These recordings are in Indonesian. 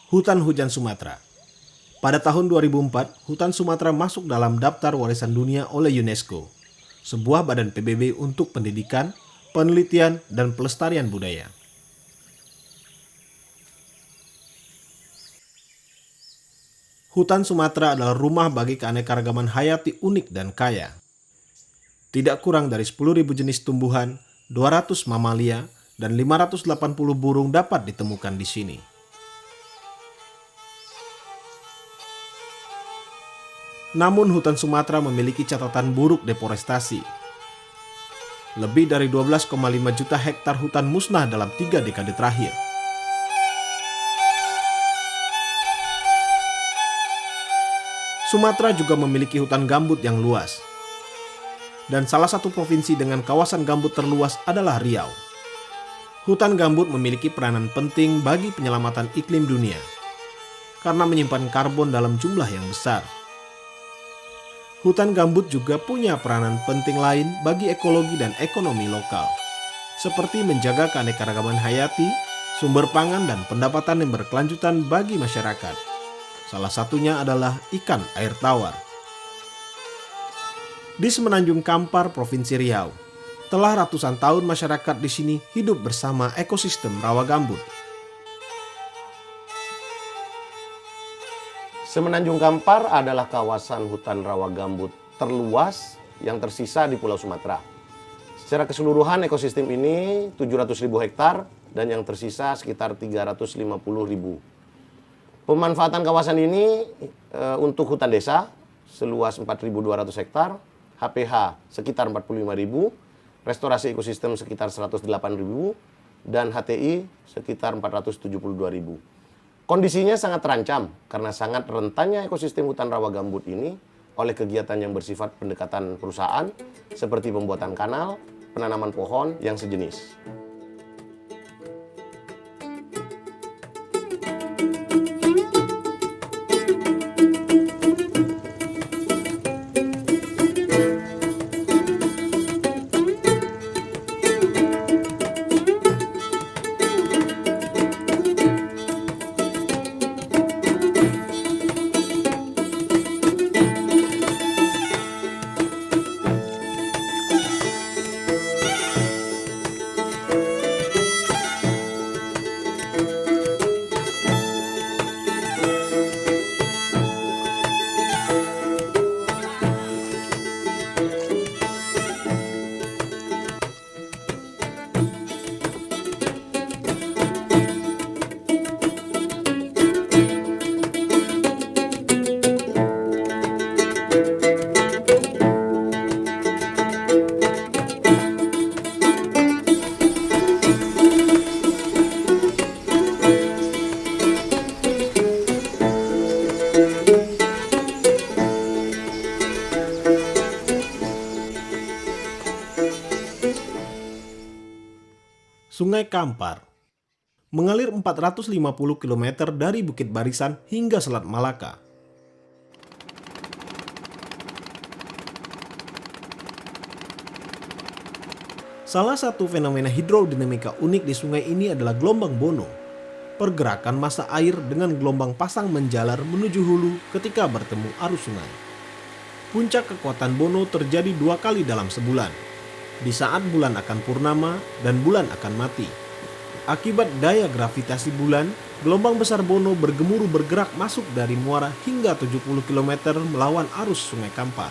Hutan Hujan Sumatera. Pada tahun 2004, hutan Sumatera masuk dalam daftar warisan dunia oleh UNESCO, sebuah badan PBB untuk pendidikan, penelitian, dan pelestarian budaya. Hutan Sumatera adalah rumah bagi keanekaragaman hayati unik dan kaya. Tidak kurang dari 10.000 jenis tumbuhan, 200 mamalia, dan 580 burung dapat ditemukan di sini. Namun hutan Sumatera memiliki catatan buruk deforestasi. Lebih dari 12,5 juta hektar hutan musnah dalam 3 dekade terakhir. Sumatera juga memiliki hutan gambut yang luas. Dan salah satu provinsi dengan kawasan gambut terluas adalah Riau. Hutan gambut memiliki peranan penting bagi penyelamatan iklim dunia, karena menyimpan karbon dalam jumlah yang besar. Hutan gambut juga punya peranan penting lain bagi ekologi dan ekonomi lokal, seperti menjaga keanekaragaman hayati, sumber pangan, dan pendapatan yang berkelanjutan bagi masyarakat. Salah satunya adalah ikan air tawar. Di Semenanjung Kampar, Provinsi Riau, telah ratusan tahun masyarakat di sini hidup bersama ekosistem rawa gambut. Semenanjung Kampar adalah kawasan hutan rawa gambut terluas yang tersisa di Pulau Sumatera. Secara keseluruhan ekosistem ini 700.000 hektar dan yang tersisa sekitar 350.000. Pemanfaatan kawasan ini untuk hutan desa seluas 4.200 hektar, HPH sekitar 45.000, restorasi ekosistem sekitar 108.000, dan HTI sekitar 472.000. Kondisinya sangat terancam karena sangat rentannya ekosistem hutan rawa gambut ini oleh kegiatan yang bersifat pendekatan perusahaan seperti pembuatan kanal, penanaman pohon yang sejenis. Sungai Kampar mengalir 450 km dari Bukit Barisan hingga Selat Malaka. Salah satu fenomena hidrodinamika unik di sungai ini adalah gelombang Bono, pergerakan massa air dengan gelombang pasang menjalar menuju hulu ketika bertemu arus sungai. Puncak kekuatan Bono terjadi 2 kali dalam sebulan, di saat bulan akan purnama dan bulan akan mati. Akibat daya gravitasi bulan, gelombang besar Bono bergemuruh bergerak masuk dari muara hingga 70 km melawan arus Sungai Kampar.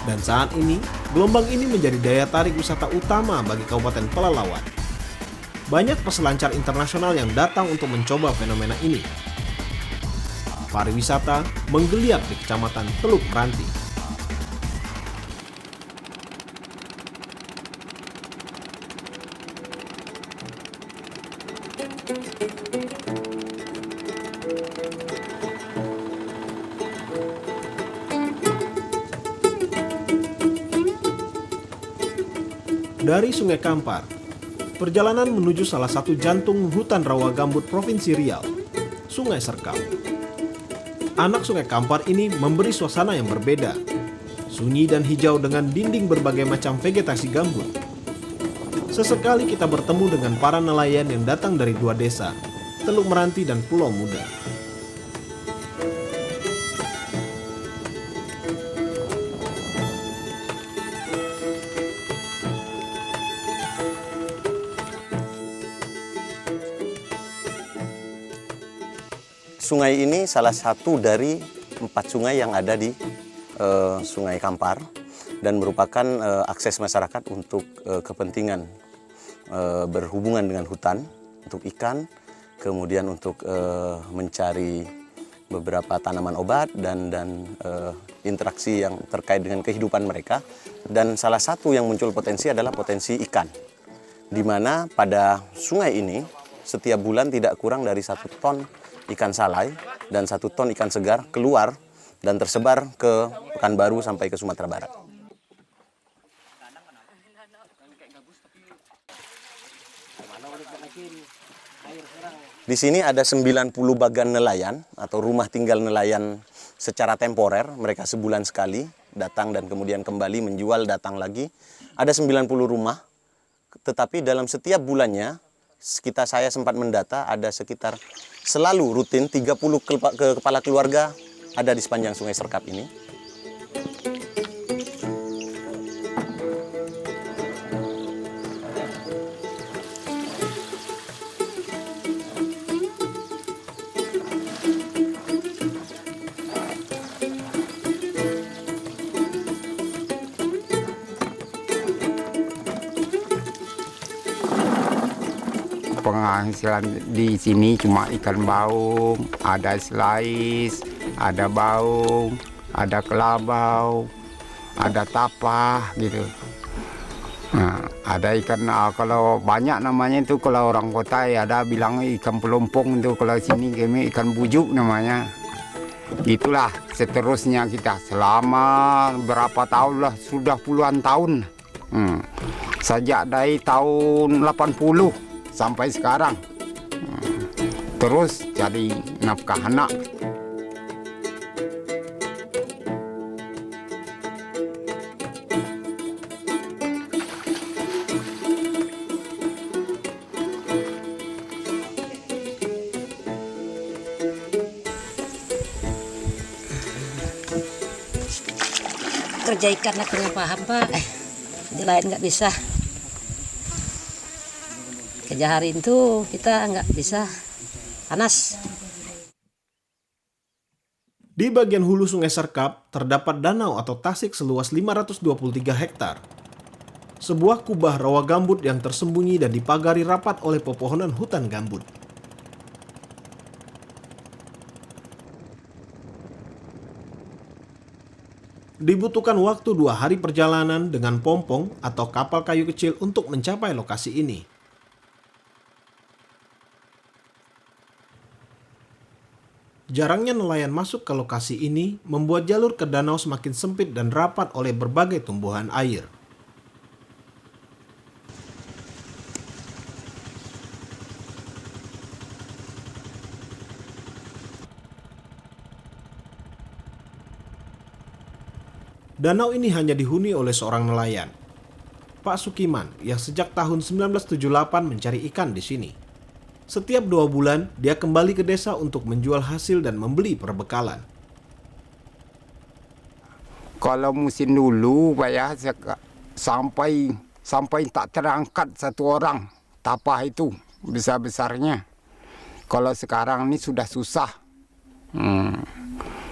Dan saat ini, gelombang ini menjadi daya tarik wisata utama bagi Kabupaten Pelalawan. Banyak peselancar internasional yang datang untuk mencoba fenomena ini. Pariwisata menggeliat di Kecamatan Teluk Meranti. Dari Sungai Kampar, Perjalanan menuju salah satu jantung hutan rawa gambut Provinsi Riau, Sungai Serkap. Anak Sungai Kampar ini memberi suasana yang berbeda, sunyi dan hijau dengan dinding berbagai macam vegetasi gambut. Sesekali kita bertemu dengan para nelayan yang datang dari dua desa, Teluk Meranti dan Pulau Muda. Sungai ini salah satu dari 4 sungai yang ada di Sungai Kampar dan merupakan akses masyarakat untuk kepentingan berhubungan dengan hutan, untuk ikan, kemudian untuk mencari beberapa tanaman obat dan interaksi yang terkait dengan kehidupan mereka. Dan salah satu yang muncul potensi adalah potensi ikan, di mana pada sungai ini setiap bulan tidak kurang dari 1 ton ikan salai dan 1 ton ikan segar keluar dan tersebar ke Pekanbaru sampai ke Sumatera Barat. Di sini ada 90 bagan nelayan atau rumah tinggal nelayan secara temporer. Mereka sebulan sekali datang dan kemudian kembali menjual, datang lagi. Ada 90 rumah, tetapi dalam setiap bulannya, saya sempat mendata ada sekitar selalu rutin 30 kepala keluarga ada di sepanjang Sungai Serkap ini. Penghasilan di sini cuma ikan baung, ada selais, ada baung, ada kelabau, ada tapah gitu. Nah, ada ikan kalau banyak namanya itu, kalau orang kota ya ada bilang ikan pelompong itu, kalau sini kami ikan bujuk namanya. Itulah seterusnya kita selama berapa tahun lah, sudah puluhan tahun. Sejak dari tahun 80 sampai sekarang. Terus jadi nafkah anak. Kerja ikan aku nggak paham, Pak. Di lain nggak bisa. Kerja hari itu kita nggak bisa, panas. Di bagian hulu Sungai Serkap terdapat danau atau tasik seluas 523 hektar. Sebuah kubah rawa gambut yang tersembunyi dan dipagari rapat oleh pepohonan hutan gambut. Dibutuhkan waktu 2 hari perjalanan dengan pompong atau kapal kayu kecil untuk mencapai lokasi ini. Jarangnya nelayan masuk ke lokasi ini membuat jalur ke danau semakin sempit dan rapat oleh berbagai tumbuhan air. Danau ini hanya dihuni oleh seorang nelayan, Pak Sukiman, yang sejak tahun 1978 mencari ikan di sini. Setiap 2 bulan, dia kembali ke desa untuk menjual hasil dan membeli perbekalan. Kalau musim dulu, Pak ya, sampai tak terangkat 1 orang tapah itu besar-besarnya. Kalau sekarang ini sudah susah.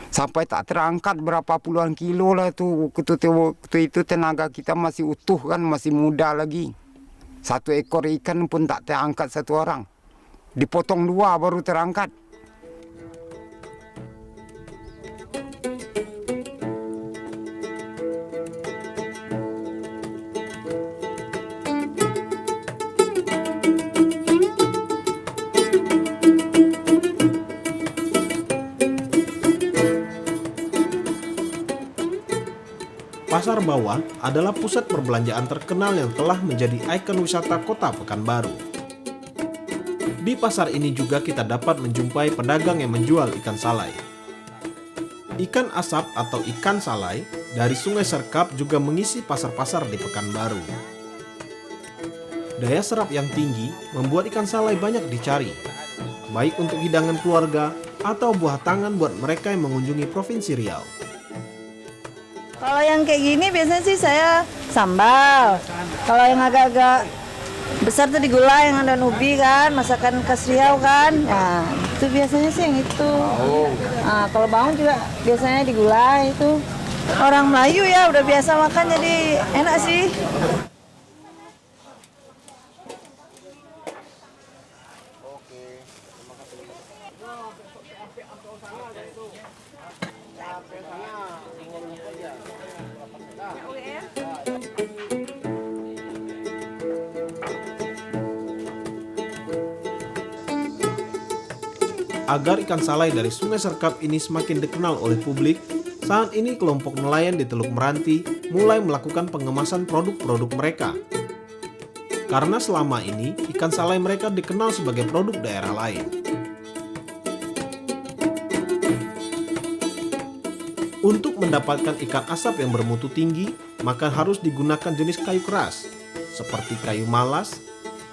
Sampai tak terangkat berapa puluhan kilo lah itu. Waktu itu tenaga kita masih utuh kan, masih muda lagi. 1 ekor ikan pun tak terangkat 1 orang. Dipotong 2 baru terangkat. Pasar Bawah adalah pusat perbelanjaan terkenal yang telah menjadi ikon wisata kota Pekanbaru. Di pasar ini juga kita dapat menjumpai pedagang yang menjual ikan salai. Ikan asap atau ikan salai dari Sungai Serkap juga mengisi pasar-pasar di Pekanbaru. Daya serap yang tinggi membuat ikan salai banyak dicari, baik untuk hidangan keluarga atau buah tangan buat mereka yang mengunjungi Provinsi Riau. Kalau yang kayak gini biasanya sih saya sambal. Kalau yang agak-agak besar tuh digulai, yang ada ubi kan, masakan khas Riau kan. Nah, itu biasanya sih yang itu. Nah, kalau bawang juga biasanya digulai itu. Orang Melayu ya udah biasa makan jadi enak sih. Agar ikan salai dari Sungai Serkap ini semakin dikenal oleh publik, saat ini kelompok nelayan di Teluk Meranti mulai melakukan pengemasan produk-produk mereka. Karena selama ini ikan salai mereka dikenal sebagai produk daerah lain. Untuk mendapatkan ikan asap yang bermutu tinggi, maka harus digunakan jenis kayu keras, seperti kayu malas,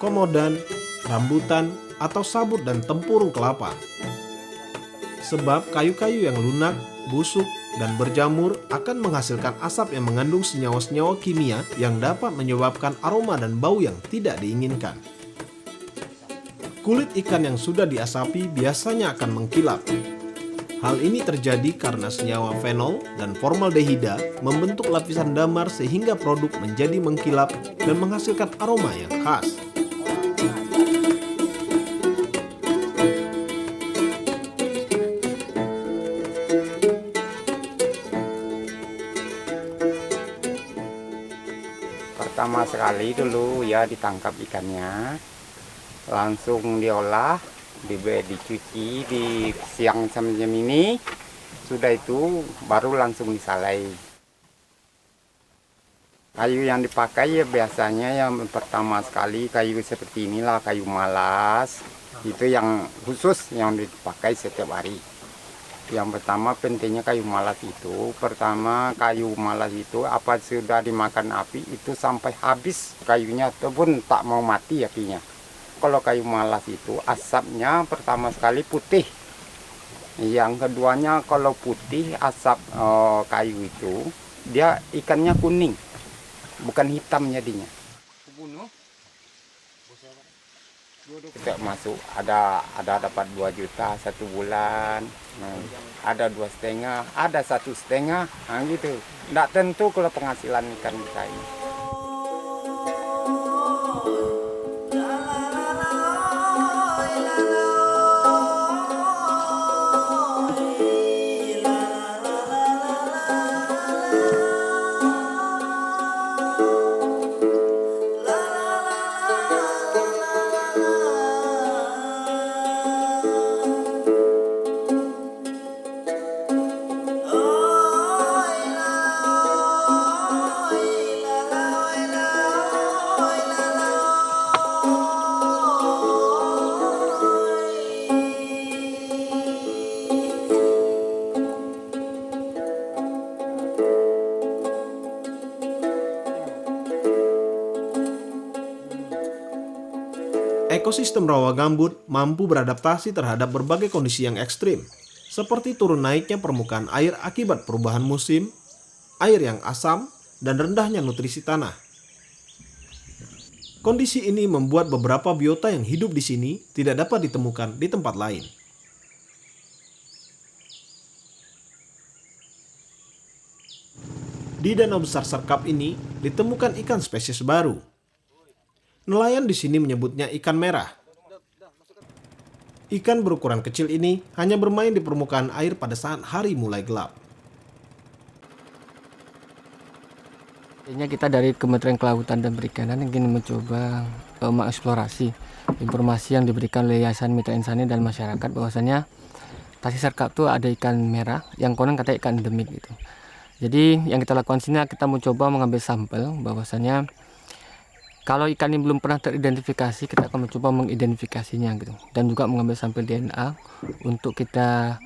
komodan, rambutan, atau sabut dan tempurung kelapa. Sebab kayu-kayu yang lunak, busuk, dan berjamur akan menghasilkan asap yang mengandung senyawa-senyawa kimia yang dapat menyebabkan aroma dan bau yang tidak diinginkan. Kulit ikan yang sudah diasapi biasanya akan mengkilap. Hal ini terjadi karena senyawa fenol dan formaldehida membentuk lapisan damar sehingga produk menjadi mengkilap dan menghasilkan aroma yang khas. Pertama sekali dulu ya ditangkap ikannya, langsung diolah, dicuci di siang semacam ini, sudah itu baru langsung disalai. Kayu yang dipakai ya biasanya yang pertama sekali kayu seperti inilah, kayu malas, itu yang khusus yang dipakai setiap hari. Yang pertama pentingnya kayu malas itu, kayu malas itu apa sudah dimakan api itu sampai habis kayunya ataupun tak mau mati apinya. Kalau kayu malas itu asapnya pertama sekali putih, yang keduanya kalau putih asap kayu itu dia ikannya kuning, bukan hitam jadinya. Kita masuk ada dapat 2 juta 1 bulan, ada 2,5, ada 1,5, gitu. Nggak tentu kalau penghasilan ikan kita ini. Ekosistem rawa gambut mampu beradaptasi terhadap berbagai kondisi yang ekstrim, seperti turun naiknya permukaan air akibat perubahan musim, air yang asam, dan rendahnya nutrisi tanah. Kondisi ini membuat beberapa biota yang hidup di sini tidak dapat ditemukan di tempat lain. Di Danau Besar Serkap ini ditemukan ikan spesies baru. Nelayan di sini menyebutnya ikan merah. Ikan berukuran kecil ini hanya bermain di permukaan air pada saat hari mulai gelap. Kita dari Kementerian Kelautan dan Perikanan ingin mencoba mengeksplorasi informasi yang diberikan oleh Yayasan Mitra Insani dan masyarakat bahwasanya Tasik Serkap itu ada ikan merah yang konon kata ikan endemik gitu. Jadi yang kita lakukan sini, kita mencoba mengambil sampel bahwasanya kalau ikan ini belum pernah teridentifikasi, kita akan mencoba mengidentifikasinya gitu, dan juga mengambil sampel DNA untuk kita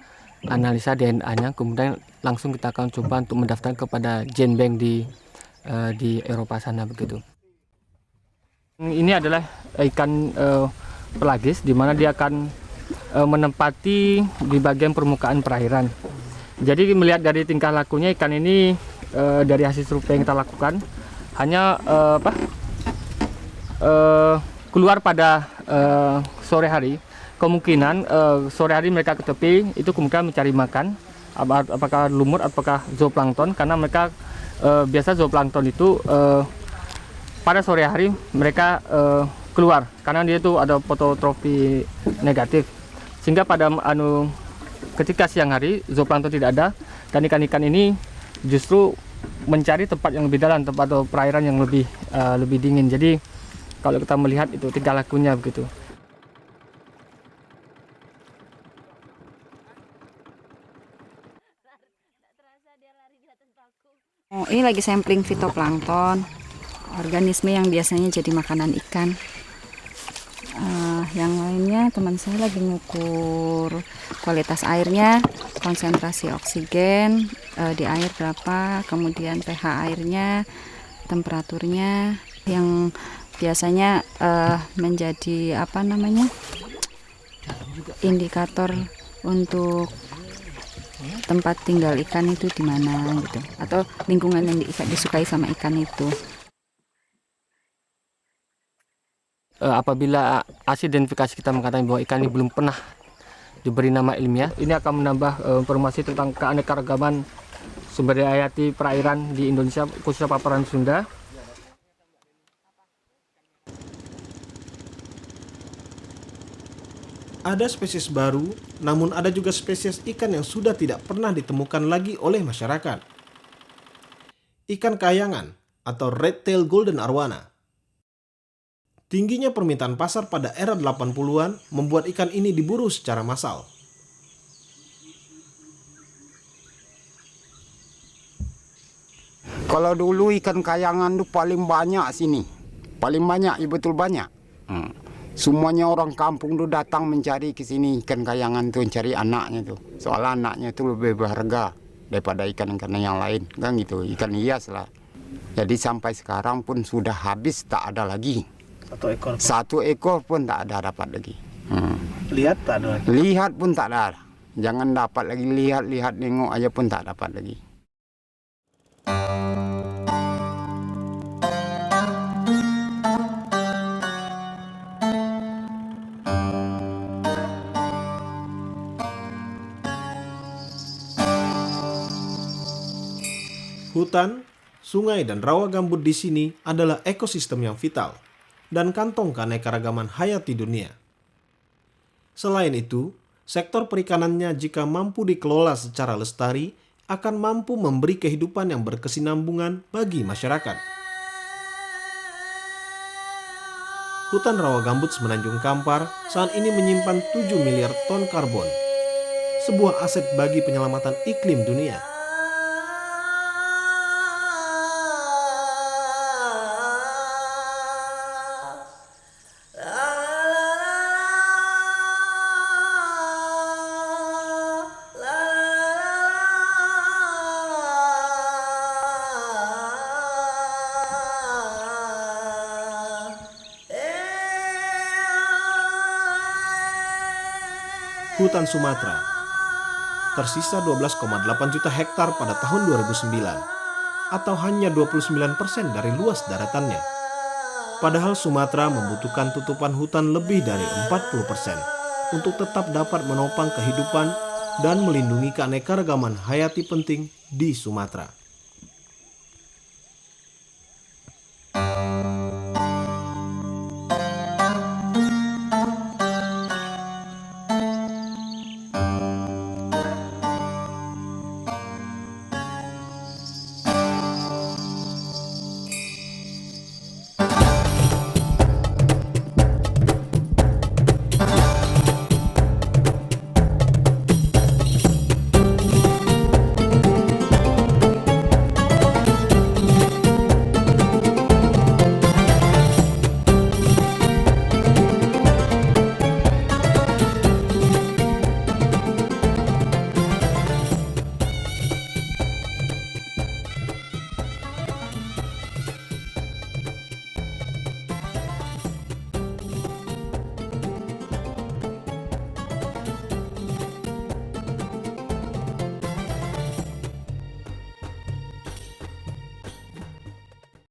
analisa DNA-nya, kemudian langsung kita akan coba untuk mendaftar kepada Genbank di Eropa sana begitu. Ini adalah ikan pelagis, di mana dia akan menempati di bagian permukaan perairan. Jadi melihat dari tingkah lakunya ikan ini, dari hasil survei yang kita lakukan, hanya keluar pada sore hari. Kemungkinan sore hari mereka ke tepi itu kemungkinan mencari makan, apakah lumut, apakah zooplankton, karena mereka biasa zooplankton itu pada sore hari mereka keluar karena dia itu ada fototrofi negatif, sehingga pada ketika siang hari zooplankton tidak ada, dan ikan-ikan ini justru mencari tempat yang lebih dalam, tempat atau perairan yang lebih dingin. Jadi kalau kita melihat itu tingkah lakunya begitu. Oh, ini lagi sampling fitoplankton, organisme yang biasanya jadi makanan ikan. Yang lainnya teman saya lagi ngukur kualitas airnya, konsentrasi oksigen di air berapa, kemudian pH airnya, temperaturnya, yang biasanya menjadi indikator untuk tempat tinggal ikan itu di mana gitu, atau lingkungan yang disukai sama ikan itu. Apabila hasil identifikasi kita mengatakan bahwa ikan ini belum pernah diberi nama ilmiah, ini akan menambah informasi tentang keanekaragaman sumber daya hayati perairan di Indonesia, khususnya paparan Sunda. Ada spesies baru, namun ada juga spesies ikan yang sudah tidak pernah ditemukan lagi oleh masyarakat. Ikan kayangan atau red-tailed golden arowana. Tingginya permintaan pasar pada era 80-an membuat ikan ini diburu secara massal. Kalau dulu ikan kayangan itu paling banyak sini. Paling banyak, ya betul banyak. Semuanya orang kampung tuh datang mencari ke sini ikan kayangan tuh, mencari anaknya tuh. Soalnya anaknya tuh lebih berharga daripada ikan-ikan yang lain, kan gitu. Ikan hias lah. Jadi sampai sekarang pun sudah habis, tak ada lagi. Satu ekor pun tak ada dapat lagi. Lihat tak ada lagi. Lihat pun tak ada. Jangan dapat lagi, lihat nengok aja pun tak dapat lagi. Hutan, sungai, dan rawa gambut di sini adalah ekosistem yang vital dan kantong keanekaragaman hayati dunia. Selain itu, sektor perikanannya jika mampu dikelola secara lestari akan mampu memberi kehidupan yang berkesinambungan bagi masyarakat. Hutan rawa gambut Semenanjung Kampar saat ini menyimpan 7 miliar ton karbon, sebuah aset bagi penyelamatan iklim dunia. Hutan Sumatera tersisa 12,8 juta hektar pada tahun 2009 atau hanya 29% dari luas daratannya. Padahal Sumatera membutuhkan tutupan hutan lebih dari 40% untuk tetap dapat menopang kehidupan dan melindungi keanekaragaman hayati penting di Sumatera.